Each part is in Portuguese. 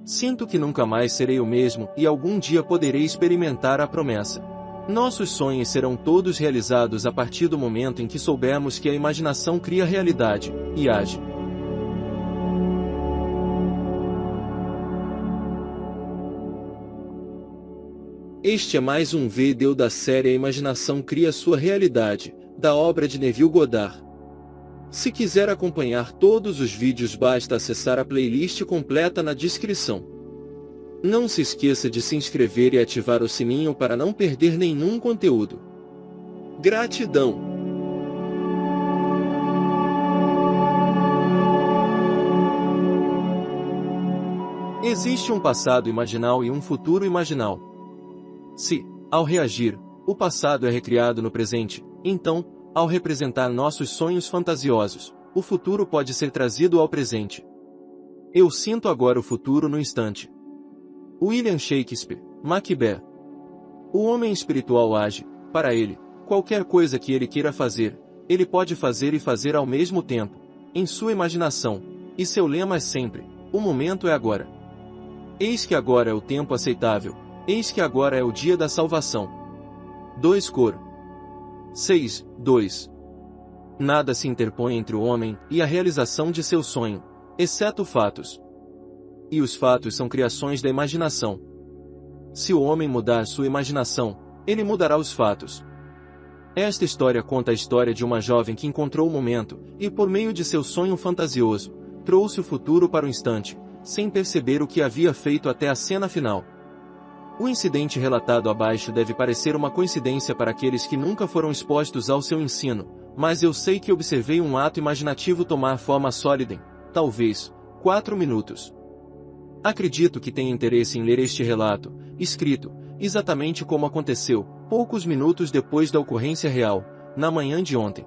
Sinto que nunca mais serei o mesmo e algum dia poderei experimentar a promessa. Nossos sonhos serão todos realizados a partir do momento em que soubermos que a imaginação cria realidade e age. Este é mais um vídeo da série A Imaginação Cria Sua Realidade, da obra de Neville Goddard. Se quiser acompanhar todos os vídeos, basta acessar a playlist completa na descrição. Não se esqueça de se inscrever e ativar o sininho para não perder nenhum conteúdo. Gratidão! Existe um passado imaginal e um futuro imaginal. Se, ao reagir, o passado é recriado no presente, então, ao representar nossos sonhos fantasiosos, o futuro pode ser trazido ao presente. Eu sinto agora o futuro no instante. William Shakespeare, Macbeth. O homem espiritual age, para ele, qualquer coisa que ele queira fazer, ele pode fazer e fazer ao mesmo tempo, em sua imaginação, e seu lema é sempre, o momento é agora. Eis que agora é o tempo aceitável, eis que agora é o dia da salvação. 2 Cor. 6:2. Nada se interpõe entre o homem e a realização de seu sonho, exceto fatos. E os fatos são criações da imaginação. Se o homem mudar sua imaginação, ele mudará os fatos. Esta história conta a história de uma jovem que encontrou o momento, e por meio de seu sonho fantasioso, trouxe o futuro para o instante, sem perceber o que havia feito até a cena final. O incidente relatado abaixo deve parecer uma coincidência para aqueles que nunca foram expostos ao seu ensino, mas eu sei que observei um ato imaginativo tomar forma sólida em, talvez, 4 minutos. Acredito que tenha interesse em ler este relato, escrito, exatamente como aconteceu, poucos minutos depois da ocorrência real, na manhã de ontem.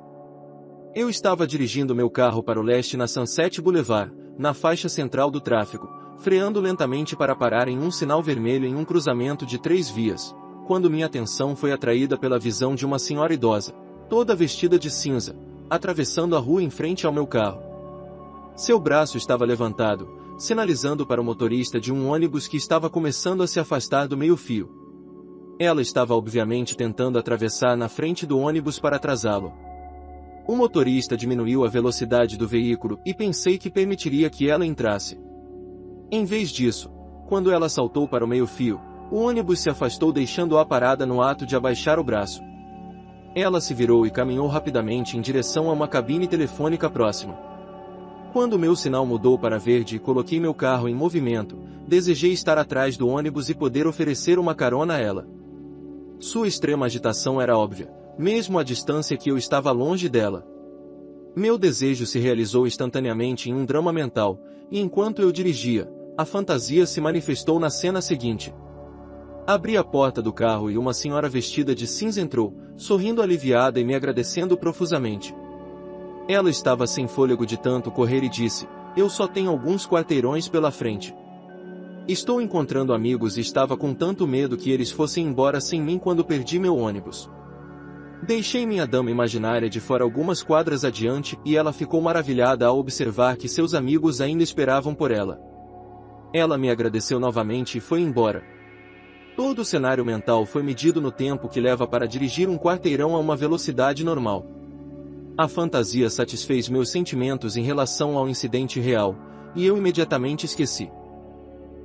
Eu estava dirigindo meu carro para o leste na Sunset Boulevard, na faixa central do tráfego, freando lentamente para parar em um sinal vermelho em um cruzamento de 3 vias, quando minha atenção foi atraída pela visão de uma senhora idosa, toda vestida de cinza, atravessando a rua em frente ao meu carro. Seu braço estava levantado, sinalizando para o motorista de um ônibus que estava começando a se afastar do meio-fio. Ela estava obviamente tentando atravessar na frente do ônibus para atrasá-lo. O motorista diminuiu a velocidade do veículo e pensei que permitiria que ela entrasse. Em vez disso, quando ela saltou para o meio-fio, o ônibus se afastou deixando-a parada no ato de abaixar o braço. Ela se virou e caminhou rapidamente em direção a uma cabine telefônica próxima. Quando meu sinal mudou para verde e coloquei meu carro em movimento, desejei estar atrás do ônibus e poder oferecer uma carona a ela. Sua extrema agitação era óbvia, mesmo à distância que eu estava longe dela. Meu desejo se realizou instantaneamente em um drama mental, e enquanto eu dirigia, a fantasia se manifestou na cena seguinte. Abri a porta do carro e uma senhora vestida de cinza entrou, sorrindo aliviada e me agradecendo profusamente. Ela estava sem fôlego de tanto correr e disse, eu só tenho alguns quarteirões pela frente. Estou encontrando amigos e estava com tanto medo que eles fossem embora sem mim quando perdi meu ônibus. Deixei minha dama imaginária de fora algumas quadras adiante e ela ficou maravilhada ao observar que seus amigos ainda esperavam por ela. Ela me agradeceu novamente e foi embora. Todo o cenário mental foi medido no tempo que leva para dirigir um quarteirão a uma velocidade normal. A fantasia satisfez meus sentimentos em relação ao incidente real, e eu imediatamente esqueci.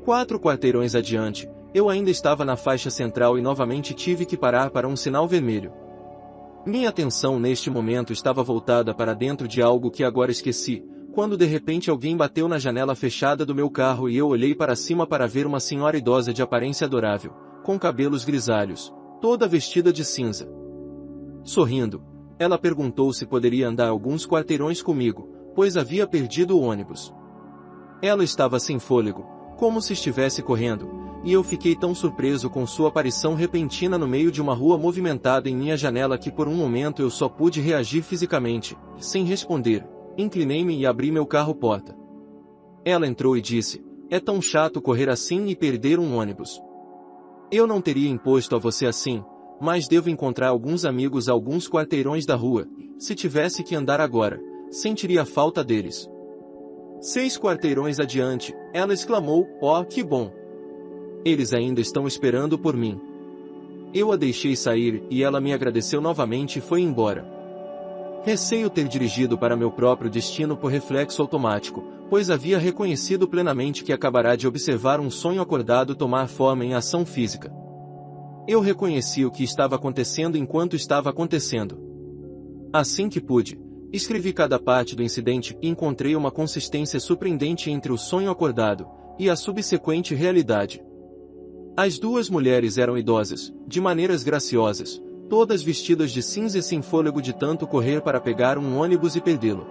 4 quarteirões adiante, eu ainda estava na faixa central e novamente tive que parar para um sinal vermelho. Minha atenção neste momento estava voltada para dentro de algo que agora esqueci, quando de repente alguém bateu na janela fechada do meu carro e eu olhei para cima para ver uma senhora idosa de aparência adorável, com cabelos grisalhos, toda vestida de cinza. Sorrindo, ela perguntou se poderia andar alguns quarteirões comigo, pois havia perdido o ônibus. Ela estava sem fôlego, como se estivesse correndo, e eu fiquei tão surpreso com sua aparição repentina no meio de uma rua movimentada em minha janela que por um momento eu só pude reagir fisicamente, sem responder. Inclinei-me e abri meu carro-porta. Ela entrou e disse, é tão chato correr assim e perder um ônibus. Eu não teria imposto a você assim, mas devo encontrar alguns amigos a alguns quarteirões da rua, se tivesse que andar agora, sentiria a falta deles. 6 quarteirões adiante, Ela exclamou, oh, que bom! Eles ainda estão esperando por mim. Eu a deixei sair, e ela me agradeceu novamente e foi embora. Receio ter dirigido para meu próprio destino por reflexo automático, pois havia reconhecido plenamente que acabará de observar um sonho acordado tomar forma em ação física. Eu reconheci o que estava acontecendo enquanto estava acontecendo. Assim que pude, escrevi cada parte do incidente e encontrei uma consistência surpreendente entre o sonho acordado e a subsequente realidade. As duas mulheres eram idosas, de maneiras graciosas, todas vestidas de cinza e sem fôlego de tanto correr para pegar um ônibus e perdê-lo.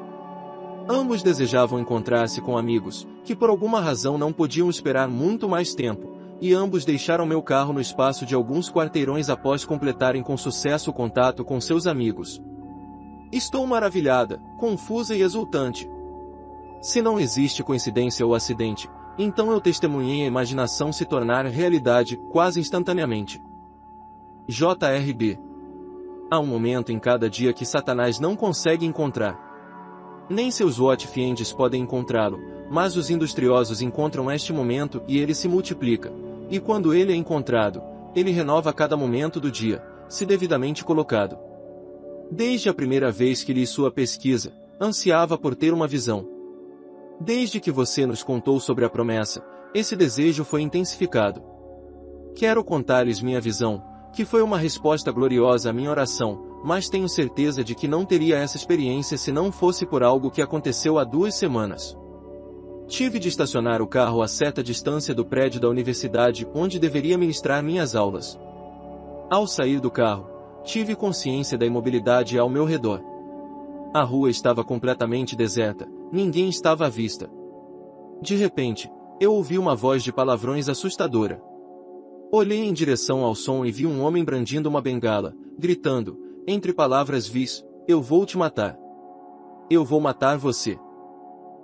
Ambos desejavam encontrar-se com amigos, que por alguma razão não podiam esperar muito mais tempo, e ambos deixaram meu carro no espaço de alguns quarteirões após completarem com sucesso o contato com seus amigos. Estou maravilhada, confusa e exultante. Se não existe coincidência ou acidente, então eu testemunhei a imaginação se tornar realidade, quase instantaneamente. JRB. Há um momento em cada dia que Satanás não consegue encontrar. Nem seus what-fiends podem encontrá-lo, mas os industriosos encontram este momento e ele se multiplica. E quando ele é encontrado, ele renova a cada momento do dia, se devidamente colocado. Desde a primeira vez que li sua pesquisa, ansiava por ter uma visão. Desde que você nos contou sobre a promessa, esse desejo foi intensificado. Quero contar-lhes minha visão, que foi uma resposta gloriosa à minha oração, mas tenho certeza de que não teria essa experiência se não fosse por algo que aconteceu há 2 semanas. Tive de estacionar o carro a certa distância do prédio da universidade onde deveria ministrar minhas aulas. Ao sair do carro, tive consciência da imobilidade ao meu redor. A rua estava completamente deserta, ninguém estava à vista. De repente, eu ouvi uma voz de palavrões assustadora. Olhei em direção ao som e vi um homem brandindo uma bengala, gritando, entre palavras vis, eu vou te matar. Eu vou matar você.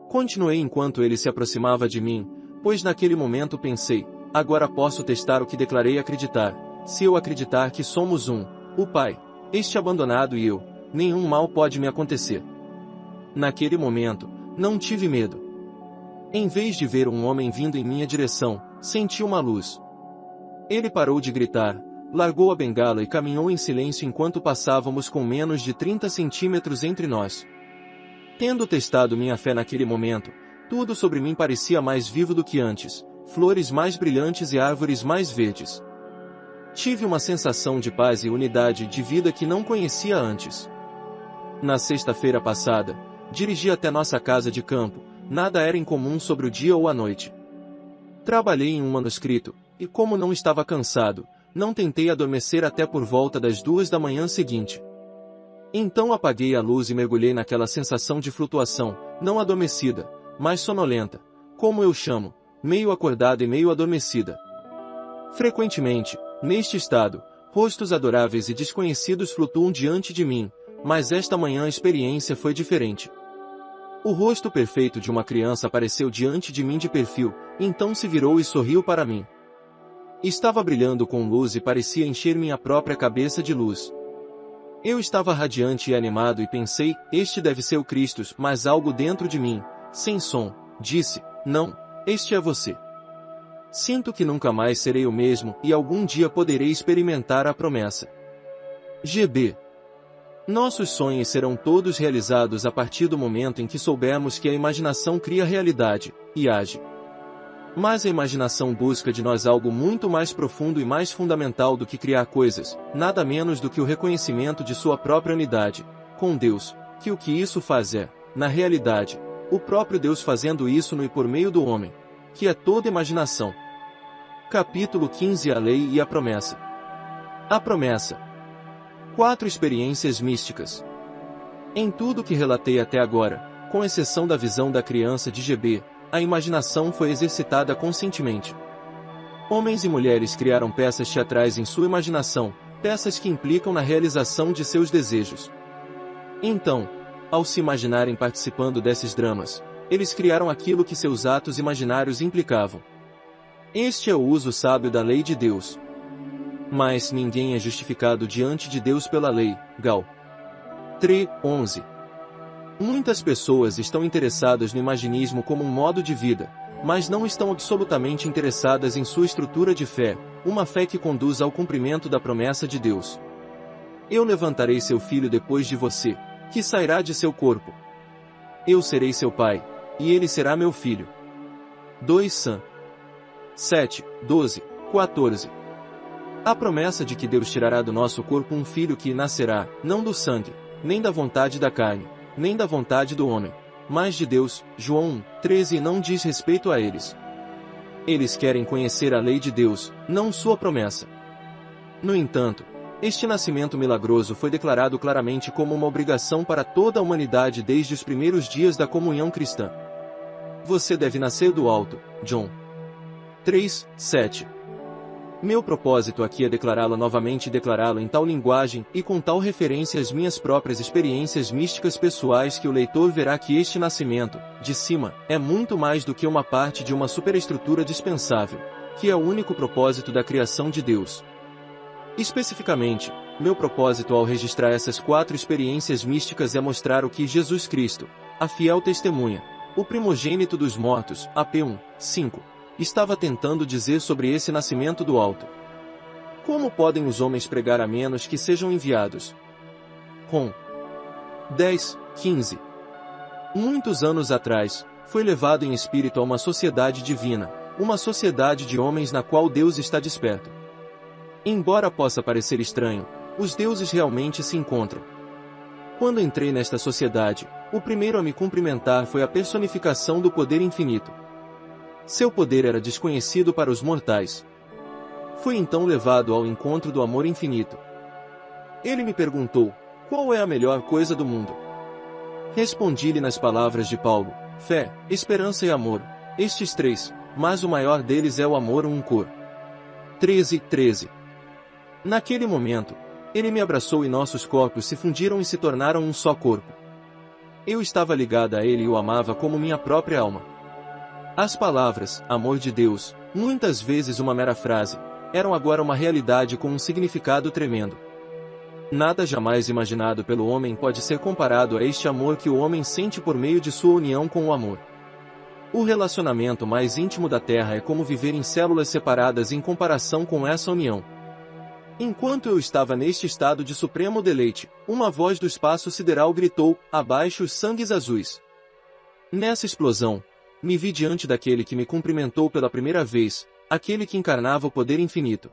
Continuei enquanto ele se aproximava de mim, pois naquele momento pensei, agora posso testar o que declarei acreditar, se eu acreditar que somos o Pai, este abandonado e eu, nenhum mal pode me acontecer. Naquele momento, não tive medo. Em vez de ver um homem vindo em minha direção, senti uma luz. Ele parou de gritar, largou a bengala e caminhou em silêncio enquanto passávamos com menos de 30 centímetros entre nós. Tendo testado minha fé naquele momento, tudo sobre mim parecia mais vivo do que antes, flores mais brilhantes e árvores mais verdes. Tive uma sensação de paz e unidade de vida que não conhecia antes. Na sexta-feira passada, dirigi até nossa casa de campo, nada era incomum sobre o dia ou a noite. Trabalhei em um manuscrito, e como não estava cansado, não tentei adormecer até por volta das 2 da manhã seguinte. Então apaguei a luz e mergulhei naquela sensação de flutuação, não adormecida, mas sonolenta, como eu chamo, meio acordada e meio adormecida. Frequentemente, neste estado, rostos adoráveis e desconhecidos flutuam diante de mim, mas esta manhã a experiência foi diferente. O rosto perfeito de uma criança apareceu diante de mim de perfil, então se virou e sorriu para mim. Estava brilhando com luz e parecia encher minha própria cabeça de luz. Eu estava radiante e animado e pensei, este deve ser o Cristo, mas algo dentro de mim, sem som, disse, não, este é você. Sinto que nunca mais serei o mesmo e algum dia poderei experimentar a promessa. GB. Nossos sonhos serão todos realizados a partir do momento em que soubermos que a imaginação cria realidade, e age. Mas a imaginação busca de nós algo muito mais profundo e mais fundamental do que criar coisas, nada menos do que o reconhecimento de sua própria unidade, com Deus, que o que isso faz é, na realidade, o próprio Deus fazendo isso no e por meio do homem, que é toda imaginação. Capítulo 15 A Lei e a Promessa. A Promessa. 4 experiências místicas. Em tudo que relatei até agora, com exceção da visão da criança de GB, a imaginação foi exercitada conscientemente. Homens e mulheres criaram peças teatrais em sua imaginação, peças que implicam na realização de seus desejos. Então, ao se imaginarem participando desses dramas, eles criaram aquilo que seus atos imaginários implicavam. Este é o uso sábio da lei de Deus. Mas ninguém é justificado diante de Deus pela lei. Gal. 3:11. Muitas pessoas estão interessadas no imaginismo como um modo de vida, mas não estão absolutamente interessadas em sua estrutura de fé, uma fé que conduz ao cumprimento da promessa de Deus. Eu levantarei seu filho depois de você, que sairá de seu corpo. Eu serei seu pai, e ele será meu filho. 2 Sam 7, 12, 14. A promessa de que Deus tirará do nosso corpo um filho que nascerá, não do sangue, nem da vontade da carne, nem da vontade do homem, mas de Deus, João 1, 13 não diz respeito a eles. Eles querem conhecer a lei de Deus, não sua promessa. No entanto, este nascimento milagroso foi declarado claramente como uma obrigação para toda a humanidade desde os primeiros dias da comunhão cristã. Você deve nascer do alto, John 3, 7. Meu propósito aqui é declará-lo novamente e declará-lo em tal linguagem e com tal referência às minhas próprias experiências místicas pessoais que o leitor verá que este nascimento, de cima, é muito mais do que uma parte de uma superestrutura dispensável, que é o único propósito da criação de Deus. Especificamente, meu propósito ao registrar essas 4 experiências místicas é mostrar o que Jesus Cristo, a fiel testemunha, o primogênito dos mortos, AP 1, 5, estava tentando dizer sobre esse nascimento do alto. Como podem os homens pregar a menos que sejam enviados? Com 10, 15. Muitos anos atrás, foi levado em espírito a uma sociedade divina, uma sociedade de homens na qual Deus está desperto. Embora possa parecer estranho, os deuses realmente se encontram. Quando entrei nesta sociedade, o primeiro a me cumprimentar foi a personificação do poder infinito. Seu poder era desconhecido para os mortais. Fui então levado ao encontro do amor infinito. Ele me perguntou, qual é a melhor coisa do mundo? Respondi-lhe nas palavras de Paulo, fé, esperança e amor, estes 3, mas o maior deles é o amor um cor. 13, 13. Naquele momento, ele me abraçou e nossos corpos se fundiram e se tornaram um só corpo. Eu estava ligada a ele e o amava como minha própria alma. As palavras, amor de Deus, muitas vezes uma mera frase, eram agora uma realidade com um significado tremendo. Nada jamais imaginado pelo homem pode ser comparado a este amor que o homem sente por meio de sua união com o amor. O relacionamento mais íntimo da Terra é como viver em células separadas em comparação com essa união. Enquanto eu estava neste estado de supremo deleite, uma voz do espaço sideral gritou, abaixo os sangues azuis. Nessa explosão, me vi diante daquele que me cumprimentou pela primeira vez, aquele que encarnava o poder infinito.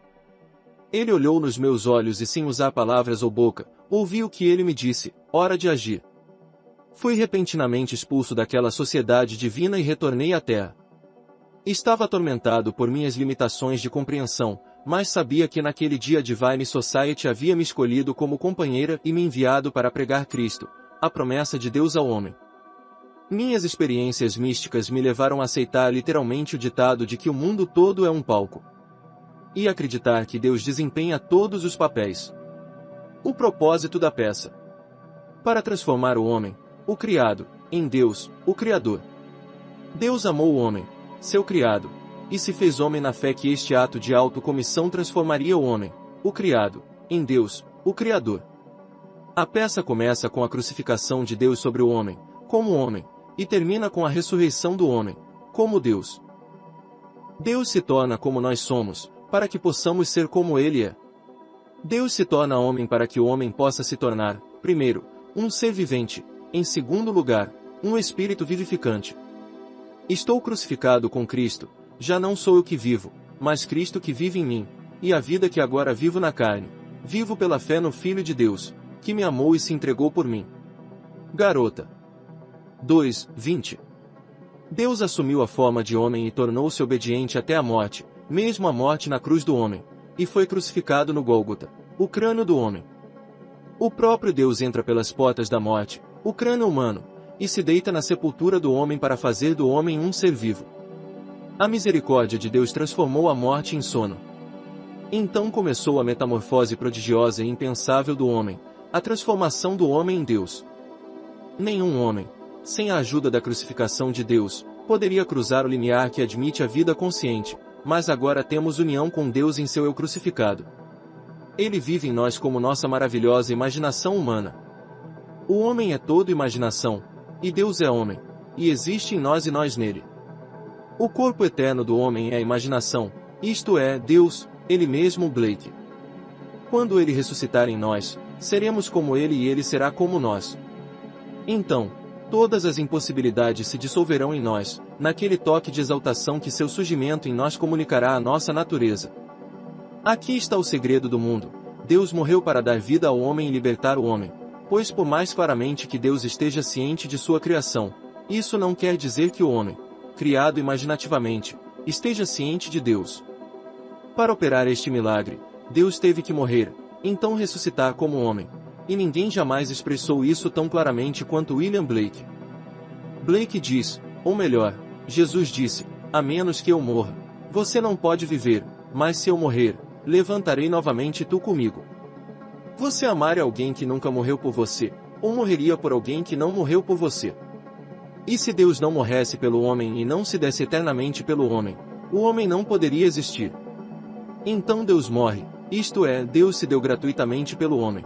Ele olhou nos meus olhos e sem usar palavras ou boca, ouvi o que ele me disse, hora de agir. Fui repentinamente expulso daquela sociedade divina e retornei à Terra. Estava atormentado por minhas limitações de compreensão, mas sabia que naquele dia a Divine Society havia me escolhido como companheira e me enviado para pregar Cristo, a promessa de Deus ao homem. Minhas experiências místicas me levaram a aceitar literalmente o ditado de que o mundo todo é um palco. E acreditar que Deus desempenha todos os papéis. O propósito da peça. Para transformar o homem, o criado, em Deus, o Criador. Deus amou o homem, seu criado, e se fez homem na fé que este ato de autocomissão transformaria o homem, o criado, em Deus, o Criador. A peça começa com a crucificação de Deus sobre o homem, como homem, e termina com a ressurreição do homem, como Deus. Deus se torna como nós somos, para que possamos ser como Ele é. Deus se torna homem para que o homem possa se tornar, primeiro, um ser vivente, em segundo lugar, um espírito vivificante. Estou crucificado com Cristo, já não sou eu que vivo, mas Cristo que vive em mim, e a vida que agora vivo na carne, vivo pela fé no Filho de Deus, que me amou e se entregou por mim. Garota. 2, 20. Deus assumiu a forma de homem e tornou-se obediente até a morte, mesmo a morte na cruz do homem, e foi crucificado no Gólgota, o crânio do homem. O próprio Deus entra pelas portas da morte, o crânio humano, e se deita na sepultura do homem para fazer do homem um ser vivo. A misericórdia de Deus transformou a morte em sono. Então começou a metamorfose prodigiosa e impensável do homem, a transformação do homem em Deus. Nenhum homem, sem a ajuda da crucificação de Deus, poderia cruzar o limiar que admite a vida consciente, mas agora temos união com Deus em seu eu crucificado. Ele vive em nós como nossa maravilhosa imaginação humana. O homem é todo imaginação, e Deus é homem, e existe em nós e nós nele. O corpo eterno do homem é a imaginação, isto é, Deus, Ele mesmo, Blake. Quando Ele ressuscitar em nós, seremos como Ele e Ele será como nós. Então, todas as impossibilidades se dissolverão em nós, naquele toque de exaltação que seu surgimento em nós comunicará à nossa natureza. Aqui está o segredo do mundo. Deus morreu para dar vida ao homem e libertar o homem, pois por mais claramente que Deus esteja ciente de sua criação, isso não quer dizer que o homem, criado imaginativamente, esteja ciente de Deus. Para operar este milagre, Deus teve que morrer, então ressuscitar como homem, e ninguém jamais expressou isso tão claramente quanto William Blake. Blake diz, ou melhor, Jesus disse, a menos que eu morra, você não pode viver, mas se eu morrer, levantarei novamente tu comigo. Você amaria alguém que nunca morreu por você, ou morreria por alguém que não morreu por você? E se Deus não morresse pelo homem e não se desse eternamente pelo homem, o homem não poderia existir. Então Deus morre, isto é, Deus se deu gratuitamente pelo homem.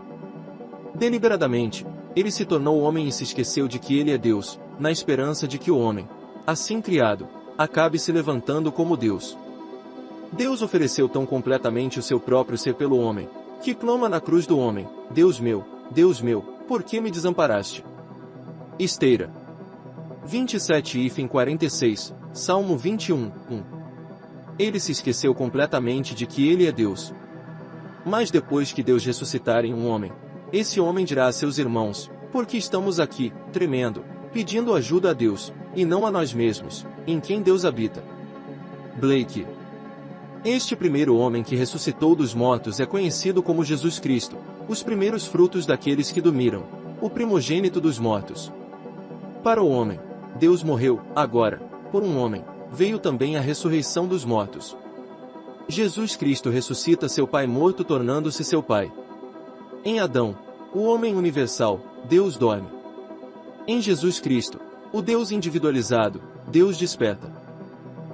Deliberadamente, Ele se tornou homem e se esqueceu de que Ele é Deus, na esperança de que o homem, assim criado, acabe se levantando como Deus. Deus ofereceu tão completamente o seu próprio ser pelo homem, que clama na cruz do homem, Deus meu, por que me desamparaste? Esteira 27:46, Salmo 21:1. Ele se esqueceu completamente de que ele é Deus. Mas depois que Deus ressuscitar em um homem, esse homem dirá a seus irmãos, porque estamos aqui, tremendo, pedindo ajuda a Deus, e não a nós mesmos, em quem Deus habita. Blake. Este primeiro homem que ressuscitou dos mortos é conhecido como Jesus Cristo, os primeiros frutos daqueles que dormiram, o primogênito dos mortos. Para o homem, Deus morreu, agora, por um homem, veio também a ressurreição dos mortos. Jesus Cristo ressuscita seu Pai morto tornando-se seu Pai. Em Adão, o homem universal, Deus dorme. Em Jesus Cristo, o Deus individualizado, Deus desperta.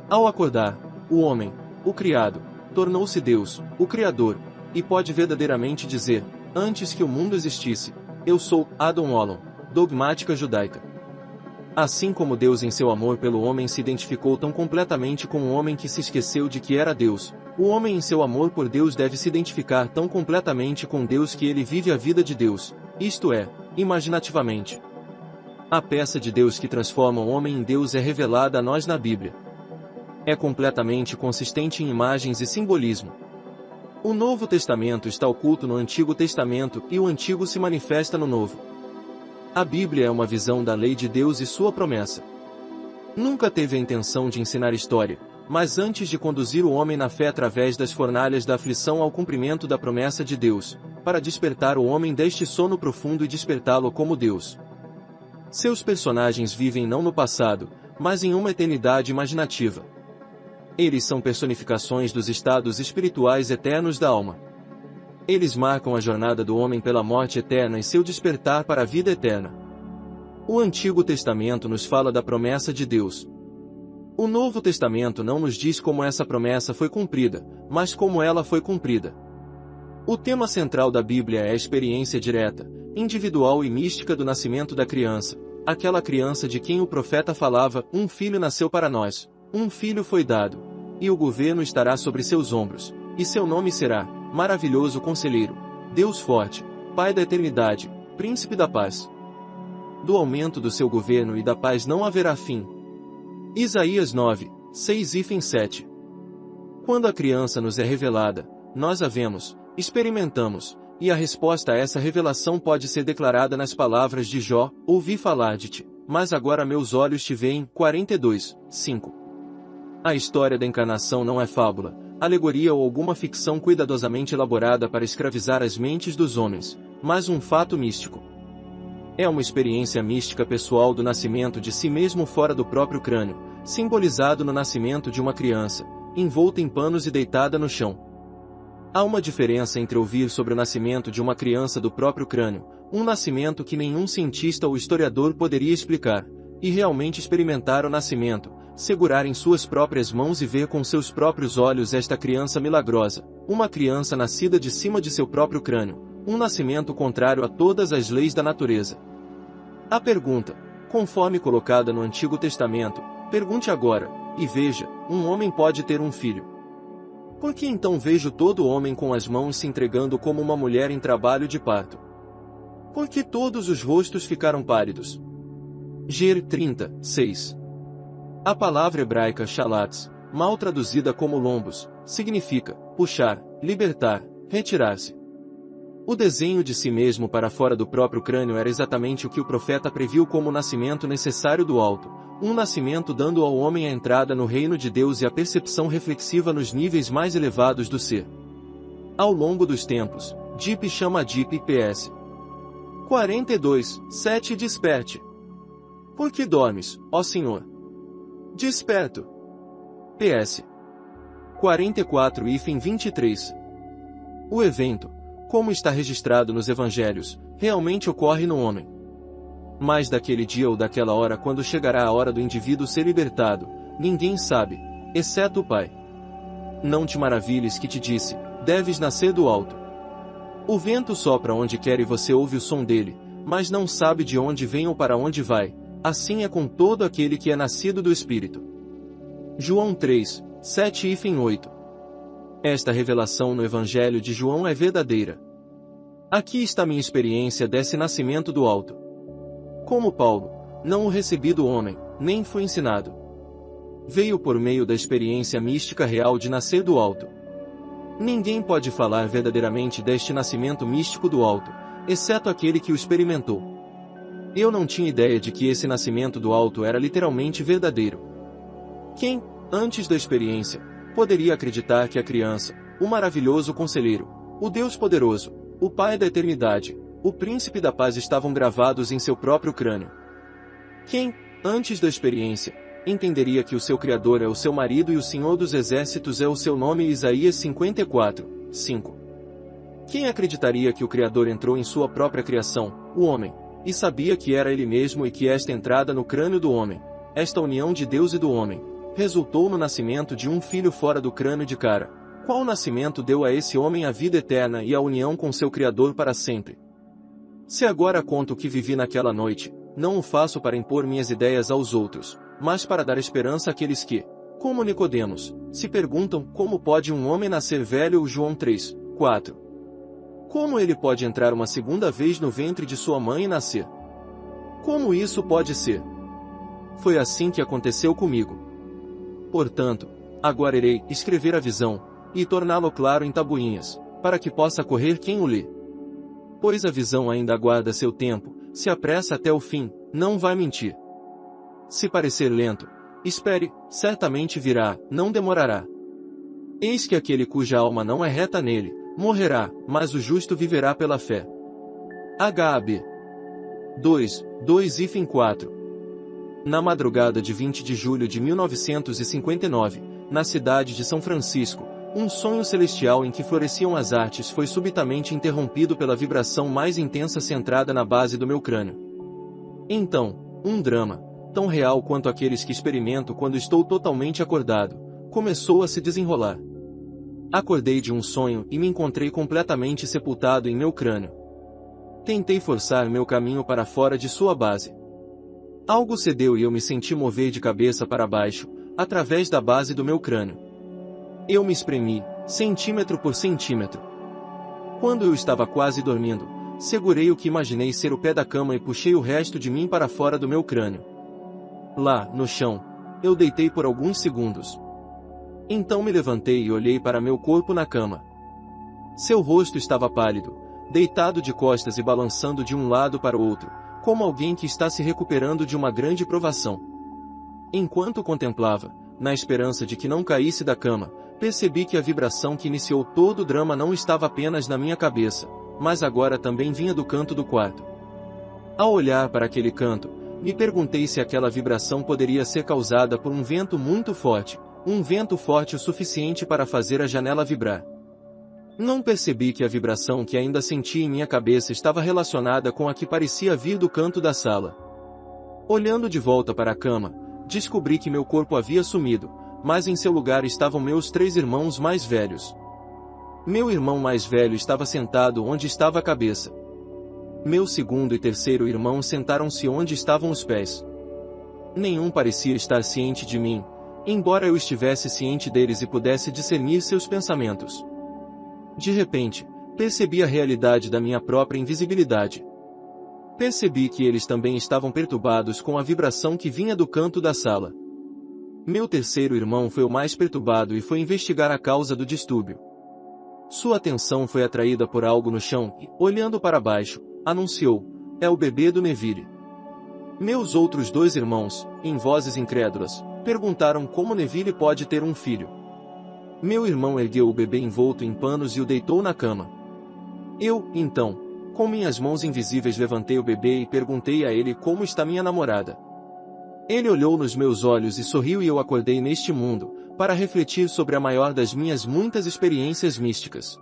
Ao acordar, o homem, o criado, tornou-se Deus, o Criador, e pode verdadeiramente dizer, antes que o mundo existisse, eu sou, Adon Olam, dogmática judaica. Assim como Deus em seu amor pelo homem se identificou tão completamente com o homem que se esqueceu de que era Deus, o homem em seu amor por Deus deve se identificar tão completamente com Deus que ele vive a vida de Deus, isto é, imaginativamente. A peça de Deus que transforma o homem em Deus é revelada a nós na Bíblia. É completamente consistente em imagens e simbolismo. O Novo Testamento está oculto no Antigo Testamento e o Antigo se manifesta no Novo. A Bíblia é uma visão da lei de Deus e sua promessa. Nunca teve a intenção de ensinar história, mas antes de conduzir o homem na fé através das fornalhas da aflição ao cumprimento da promessa de Deus, para despertar o homem deste sono profundo e despertá-lo como Deus. Seus personagens vivem não no passado, mas em uma eternidade imaginativa. Eles são personificações dos estados espirituais eternos da alma. Eles marcam a jornada do homem pela morte eterna e seu despertar para a vida eterna. O Antigo Testamento nos fala da promessa de Deus. O Novo Testamento não nos diz como essa promessa foi cumprida, mas como ela foi cumprida. O tema central da Bíblia é a experiência direta, individual e mística do nascimento da criança, aquela criança de quem o profeta falava, um filho nasceu para nós, um filho foi dado, e o governo estará sobre seus ombros, e seu nome será Maravilhoso Conselheiro, Deus Forte, Pai da Eternidade, Príncipe da Paz. Do aumento do seu governo e da paz não haverá fim. Isaías 9, 6 e 7. Quando a criança nos é revelada, nós a vemos, experimentamos, e a resposta a essa revelação pode ser declarada nas palavras de Jó, ouvi falar de ti, mas agora meus olhos te veem, 42, 5. A história da encarnação não é fábula, alegoria ou alguma ficção cuidadosamente elaborada para escravizar as mentes dos homens, mas um fato místico. É uma experiência mística pessoal do nascimento de si mesmo fora do próprio crânio, simbolizado no nascimento de uma criança, envolta em panos e deitada no chão. Há uma diferença entre ouvir sobre o nascimento de uma criança do próprio crânio, um nascimento que nenhum cientista ou historiador poderia explicar, e realmente experimentar o nascimento, segurar em suas próprias mãos e ver com seus próprios olhos esta criança milagrosa, uma criança nascida de cima de seu próprio crânio, um nascimento contrário a todas as leis da natureza. A pergunta, conforme colocada no Antigo Testamento, pergunte agora, e veja, um homem pode ter um filho. Por que então vejo todo homem com as mãos se entregando como uma mulher em trabalho de parto? Por que todos os rostos ficaram pálidos? Ger 30, 6. A palavra hebraica shalatz, mal traduzida como lombos, significa puxar, libertar, retirar-se. O desenho de si mesmo para fora do próprio crânio era exatamente o que o profeta previu como o nascimento necessário do alto, um nascimento dando ao homem a entrada no reino de Deus e a percepção reflexiva nos níveis mais elevados do ser. Ao longo dos tempos, Deep chama Deep PS 42, 7 Desperte. Por que dormes, ó Senhor? Desperto. PS 44 e 23. O evento, como está registrado nos evangelhos, realmente ocorre no homem. Mas daquele dia ou daquela hora quando chegará a hora do indivíduo ser libertado, ninguém sabe, exceto o Pai. Não te maravilhes que te disse, deves nascer do alto. O vento sopra onde quer e você ouve o som dele, mas não sabe de onde vem ou para onde vai, assim é com todo aquele que é nascido do Espírito. João 3, 7 e 8. Esta revelação no Evangelho de João é verdadeira. Aqui está minha experiência desse nascimento do alto. Como Paulo, não o recebi do homem, nem foi ensinado. Veio por meio da experiência mística real de nascer do alto. Ninguém pode falar verdadeiramente deste nascimento místico do alto, exceto aquele que o experimentou. Eu não tinha ideia de que esse nascimento do alto era literalmente verdadeiro. Quem, antes da experiência, poderia acreditar que a criança, o maravilhoso conselheiro, o Deus poderoso, o Pai da eternidade, o Príncipe da paz estavam gravados em seu próprio crânio? Quem, antes da experiência, entenderia que o seu Criador é o seu marido e o Senhor dos Exércitos é o seu nome? Isaías 54, 5. Quem acreditaria que o Criador entrou em sua própria criação, o homem, e sabia que era ele mesmo e que esta entrada no crânio do homem, esta união de Deus e do homem, resultou no nascimento de um filho fora do crânio de cara? Qual nascimento deu a esse homem a vida eterna e a união com seu Criador para sempre? Se agora conto o que vivi naquela noite, não o faço para impor minhas ideias aos outros, mas para dar esperança àqueles que, como Nicodemos, se perguntam como pode um homem nascer velho? João 3, 4. Como ele pode entrar uma segunda vez no ventre de sua mãe e nascer? Como isso pode ser? Foi assim que aconteceu comigo. Portanto, agora irei escrever a visão, e torná-lo claro em tabuinhas, para que possa correr quem o lê. Pois a visão ainda aguarda seu tempo, se apressa até o fim, não vai mentir. Se parecer lento, espere, certamente virá, não demorará. Eis que aquele cuja alma não é reta nele, morrerá, mas o justo viverá pela fé. H.A.B. 2, 2 e 4. Na madrugada de 20 de julho de 1959, na cidade de São Francisco, um sonho celestial em que floresciam as artes foi subitamente interrompido pela vibração mais intensa centrada na base do meu crânio. Então, um drama, tão real quanto aqueles que experimento quando estou totalmente acordado, começou a se desenrolar. Acordei de um sonho e me encontrei completamente sepultado em meu crânio. Tentei forçar meu caminho para fora de sua base. Algo cedeu e eu me senti mover de cabeça para baixo, através da base do meu crânio. Eu me espremi, centímetro por centímetro. Quando eu estava quase dormindo, segurei o que imaginei ser o pé da cama e puxei o resto de mim para fora do meu crânio. Lá, no chão, eu deitei por alguns segundos. Então me levantei e olhei para meu corpo na cama. Seu rosto estava pálido, deitado de costas e balançando de um lado para o outro, como alguém que está se recuperando de uma grande provação. Enquanto contemplava, na esperança de que não caísse da cama, percebi que a vibração que iniciou todo o drama não estava apenas na minha cabeça, mas agora também vinha do canto do quarto. Ao olhar para aquele canto, me perguntei se aquela vibração poderia ser causada por um vento muito forte, um vento forte o suficiente para fazer a janela vibrar. Não percebi que a vibração que ainda sentia em minha cabeça estava relacionada com a que parecia vir do canto da sala. Olhando de volta para a cama, descobri que meu corpo havia sumido, mas em seu lugar estavam meus 3 irmãos mais velhos. Meu irmão mais velho estava sentado onde estava a cabeça. Meu segundo e terceiro irmão sentaram-se onde estavam os pés. Nenhum parecia estar ciente de mim, embora eu estivesse ciente deles e pudesse discernir seus pensamentos. De repente, percebi a realidade da minha própria invisibilidade. Percebi que eles também estavam perturbados com a vibração que vinha do canto da sala. Meu terceiro irmão foi o mais perturbado e foi investigar a causa do distúrbio. Sua atenção foi atraída por algo no chão e, olhando para baixo, anunciou: "É o bebê do Neville." Meus outros dois irmãos, em vozes incrédulas, perguntaram como Neville pode ter um filho. Meu irmão ergueu o bebê envolto em panos e o deitou na cama. Eu, então, com minhas mãos invisíveis levantei o bebê e perguntei a ele como está minha namorada. Ele olhou nos meus olhos e sorriu e eu acordei neste mundo, para refletir sobre a maior das minhas muitas experiências místicas.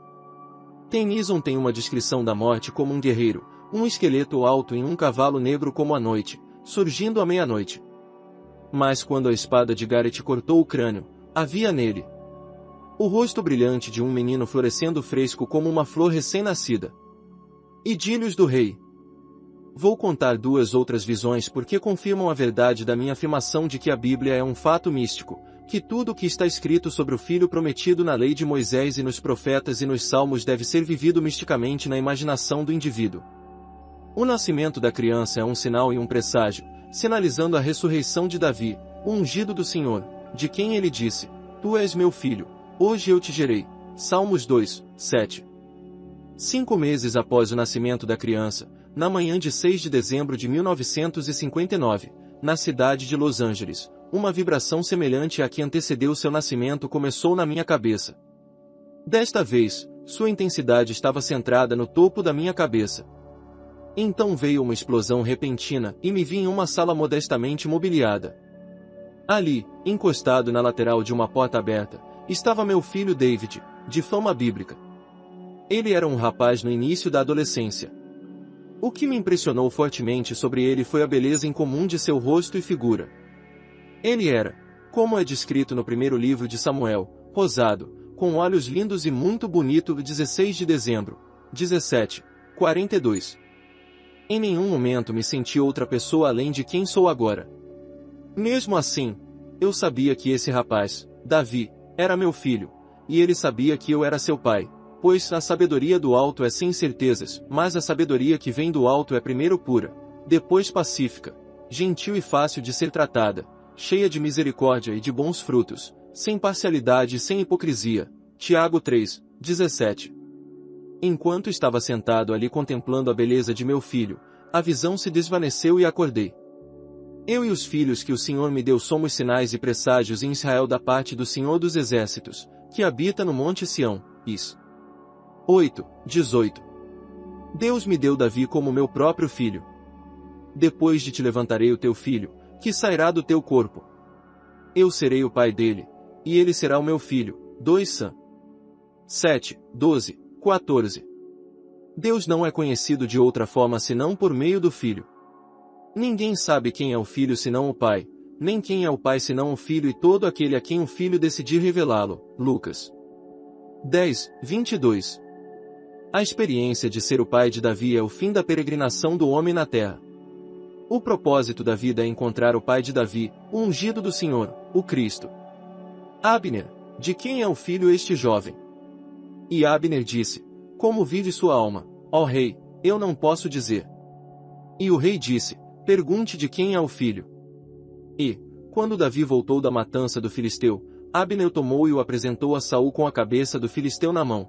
Tennyson tem uma descrição da morte como um guerreiro, um esqueleto alto em um cavalo negro como a noite, surgindo à meia-noite. Mas quando a espada de Gareth cortou o crânio, havia nele o rosto brilhante de um menino florescendo fresco como uma flor recém-nascida. Idílios do Rei. Vou contar duas outras visões porque confirmam a verdade da minha afirmação de que a Bíblia é um fato místico, que tudo o que está escrito sobre o Filho prometido na lei de Moisés e nos profetas e nos salmos deve ser vivido misticamente na imaginação do indivíduo. O nascimento da criança é um sinal e um presságio, sinalizando a ressurreição de Davi, o ungido do Senhor, de quem ele disse: "Tu és meu filho, hoje eu te gerei." Salmos 2, 7. 5 meses após o nascimento da criança, na manhã de 6 de dezembro de 1959, na cidade de Los Angeles, uma vibração semelhante à que antecedeu seu nascimento começou na minha cabeça. Desta vez, sua intensidade estava centrada no topo da minha cabeça. Então veio uma explosão repentina e me vi em uma sala modestamente mobiliada. Ali, encostado na lateral de uma porta aberta, estava meu filho David, de fama bíblica. Ele era um rapaz no início da adolescência. O que me impressionou fortemente sobre ele foi a beleza incomum de seu rosto e figura. Ele era, como é descrito no primeiro livro de Samuel, rosado, com olhos lindos e muito bonito. 16 de dezembro, 17, 42. Em nenhum momento me senti outra pessoa além de quem sou agora. Mesmo assim, eu sabia que esse rapaz, Davi, era meu filho, e ele sabia que eu era seu pai. Pois a sabedoria do alto é sem certezas, mas a sabedoria que vem do alto é primeiro pura, depois pacífica, gentil e fácil de ser tratada, cheia de misericórdia e de bons frutos, sem parcialidade e sem hipocrisia. Tiago 3, 17. Enquanto estava sentado ali contemplando a beleza de meu filho, a visão se desvaneceu e acordei. Eu e os filhos que o Senhor me deu somos sinais e presságios em Israel da parte do Senhor dos Exércitos, que habita no Monte Sião. Is. 8, 18. Deus me deu Davi como meu próprio filho. Depois de te levantarei o teu filho, que sairá do teu corpo. Eu serei o pai dele, e ele será o meu filho. 2 Sam. 7, 12, 14. Deus não é conhecido de outra forma senão por meio do Filho. Ninguém sabe quem é o Filho senão o Pai, nem quem é o Pai senão o Filho e todo aquele a quem o Filho decidir revelá-lo. Lucas 10, 22. A experiência de ser o pai de Davi é o fim da peregrinação do homem na terra. O propósito da vida é encontrar o pai de Davi, o ungido do Senhor, o Cristo. Abner: de quem é o filho este jovem? E Abner disse: como vive sua alma, ó rei, eu não posso dizer. E o rei disse: pergunte de quem é o filho. E, quando Davi voltou da matança do filisteu, Abner tomou e o apresentou a Saul com a cabeça do filisteu na mão.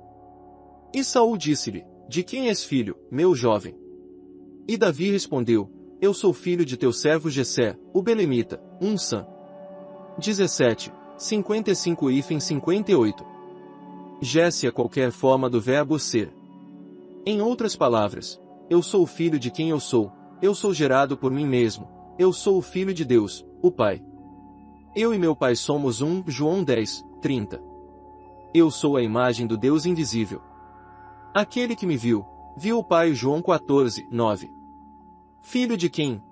E Saul disse-lhe: de quem és filho, meu jovem? E Davi respondeu: eu sou filho de teu servo Jessé, o belemita. 1 Sam. 17, 55 e 58. Jesse é qualquer forma do verbo ser. Em outras palavras, eu sou o filho de quem eu sou gerado por mim mesmo, eu sou o filho de Deus, o Pai. Eu e meu Pai somos um. João 10, 30. Eu sou a imagem do Deus invisível. Aquele que me viu, viu o Pai. João 14, 9. Filho de quem?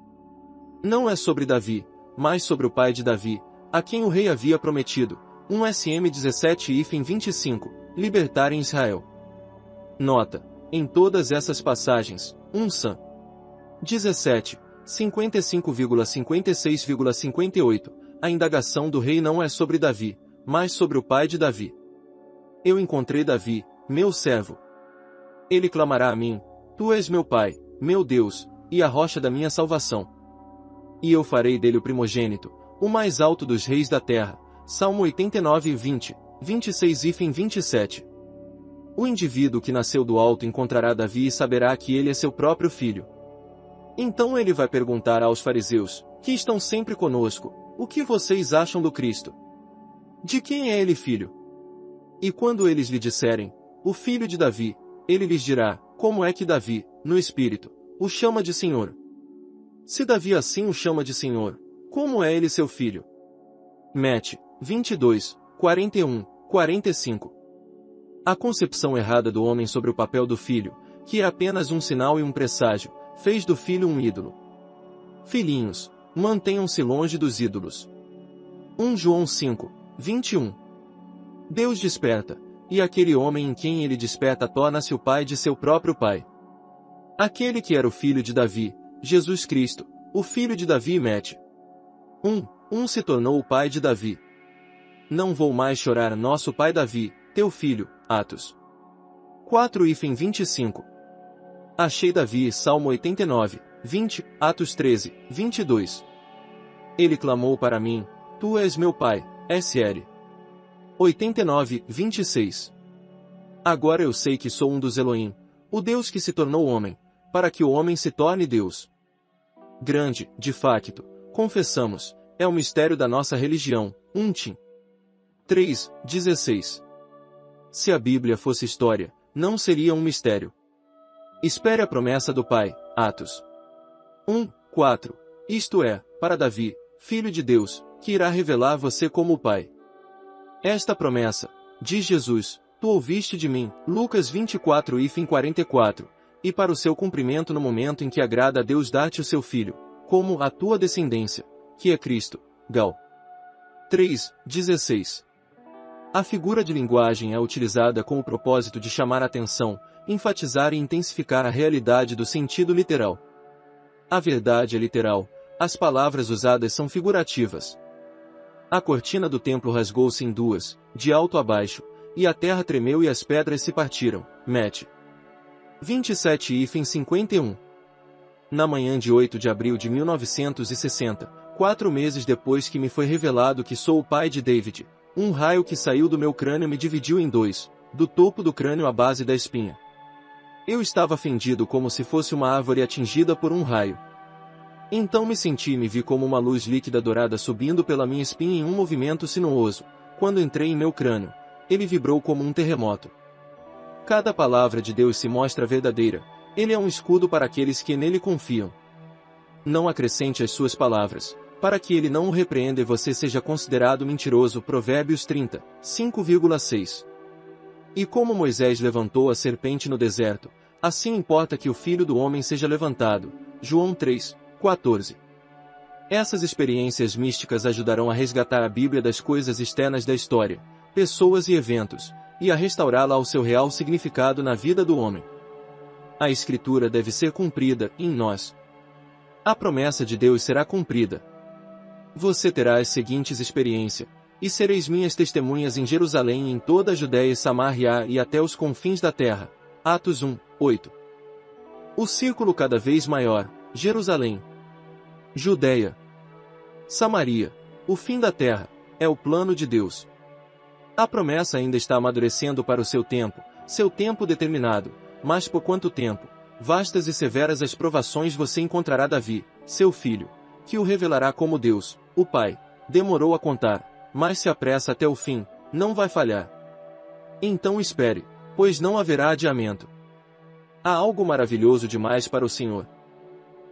Não é sobre Davi, mas sobre o pai de Davi, a quem o rei havia prometido. 1 SM 17 e 25, libertar em Israel. Nota: em todas essas passagens, 1 Sam. 17, 55,56,58, a indagação do rei não é sobre Davi, mas sobre o pai de Davi. Eu encontrei Davi, meu servo. Ele clamará a mim: Tu és meu pai, meu Deus, e a rocha da minha salvação. E eu farei dele o primogênito, o mais alto dos reis da terra. Salmo 89, 20, 26 e 27. O indivíduo que nasceu do alto encontrará Davi e saberá que ele é seu próprio filho. Então ele vai perguntar aos fariseus, que estão sempre conosco: o que vocês acham do Cristo? De quem é ele filho? E quando eles lhe disserem: o filho de Davi, ele lhes dirá: como é que Davi, no Espírito, o chama de Senhor? Se Davi assim o chama de Senhor, como é ele seu filho? Mete 22, 41, 45. A concepção errada do homem sobre o papel do filho, que é apenas um sinal e um presságio, fez do filho um ídolo. Filhinhos, mantenham-se longe dos ídolos. 1 João 5, 21. Deus desperta, e aquele homem em quem ele desperta torna-se o pai de seu próprio pai. Aquele que era o filho de Davi, Jesus Cristo, o filho de Davi mete 1 se tornou o pai de Davi. Não vou mais chorar nosso pai Davi, teu filho, Atos 4 e 25. Achei Davi, Salmo 89, 20, Atos 13, 22. Ele clamou para mim: Tu és meu pai, SL 89, 26. Agora eu sei que sou um dos Elohim, o Deus que se tornou homem, para que o homem se torne Deus. Grande, de facto, confessamos, é o mistério da nossa religião. 1 Tim 3, 16. Se a Bíblia fosse história, não seria um mistério. Espere a promessa do Pai, Atos 1, 4. Isto é, para Davi, filho de Deus, que irá revelar você como o Pai. Esta promessa, diz Jesus, tu ouviste de mim, Lucas 24 e 44, e para o seu cumprimento no momento em que agrada a Deus dar-te o seu Filho, como a tua descendência, que é Cristo. Gal 3, 16. A figura de linguagem é utilizada com o propósito de chamar a atenção, enfatizar e intensificar a realidade do sentido literal. A verdade é literal, as palavras usadas são figurativas. A cortina do templo rasgou-se em duas, de alto a baixo, e a terra tremeu e as pedras se partiram. Mete 27 e 51. Na manhã de 8 de abril de 1960, 4 meses depois que me foi revelado que sou o pai de David, um raio que saiu do meu crânio me dividiu em dois, do topo do crânio à base da espinha. Eu estava fendido como se fosse uma árvore atingida por um raio. Então me senti e me vi como uma luz líquida dourada subindo pela minha espinha em um movimento sinuoso. Quando entrei em meu crânio, ele vibrou como um terremoto. Cada palavra de Deus se mostra verdadeira, ele é um escudo para aqueles que nele confiam. Não acrescente as suas palavras, para que ele não o repreenda e você seja considerado mentiroso. Provérbios 30, 5,6. E como Moisés levantou a serpente no deserto, assim importa que o Filho do Homem seja levantado. João 3, 14. Essas experiências místicas ajudarão a resgatar a Bíblia das coisas externas da história, pessoas e eventos, e a restaurá-la ao seu real significado na vida do homem. A Escritura deve ser cumprida, em nós. A promessa de Deus será cumprida. Você terá as seguintes experiências, e sereis minhas testemunhas em Jerusalém e em toda a Judéia e Samaria e até os confins da terra. Atos 1, 8. O círculo cada vez maior, Jerusalém, Judéia, Samaria, o fim da terra, é o plano de Deus. A promessa ainda está amadurecendo para o seu tempo determinado, mas por quanto tempo? Vastas e severas as provações você encontrará Davi, seu filho, que o revelará como Deus, o Pai, demorou a contar, mas se apressa até o fim, não vai falhar. Então espere, pois não haverá adiamento. Há algo maravilhoso demais para o Senhor.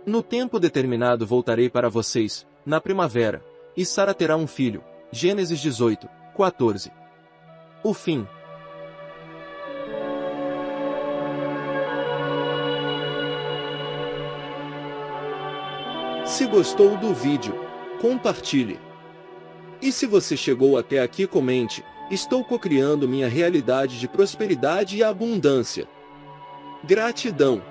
No tempo determinado voltarei para vocês, na primavera, e Sara terá um filho. Gênesis 18, 14. O fim. Se gostou do vídeo, compartilhe. E se você chegou até aqui, comente: estou cocriando minha realidade de prosperidade e abundância. Gratidão.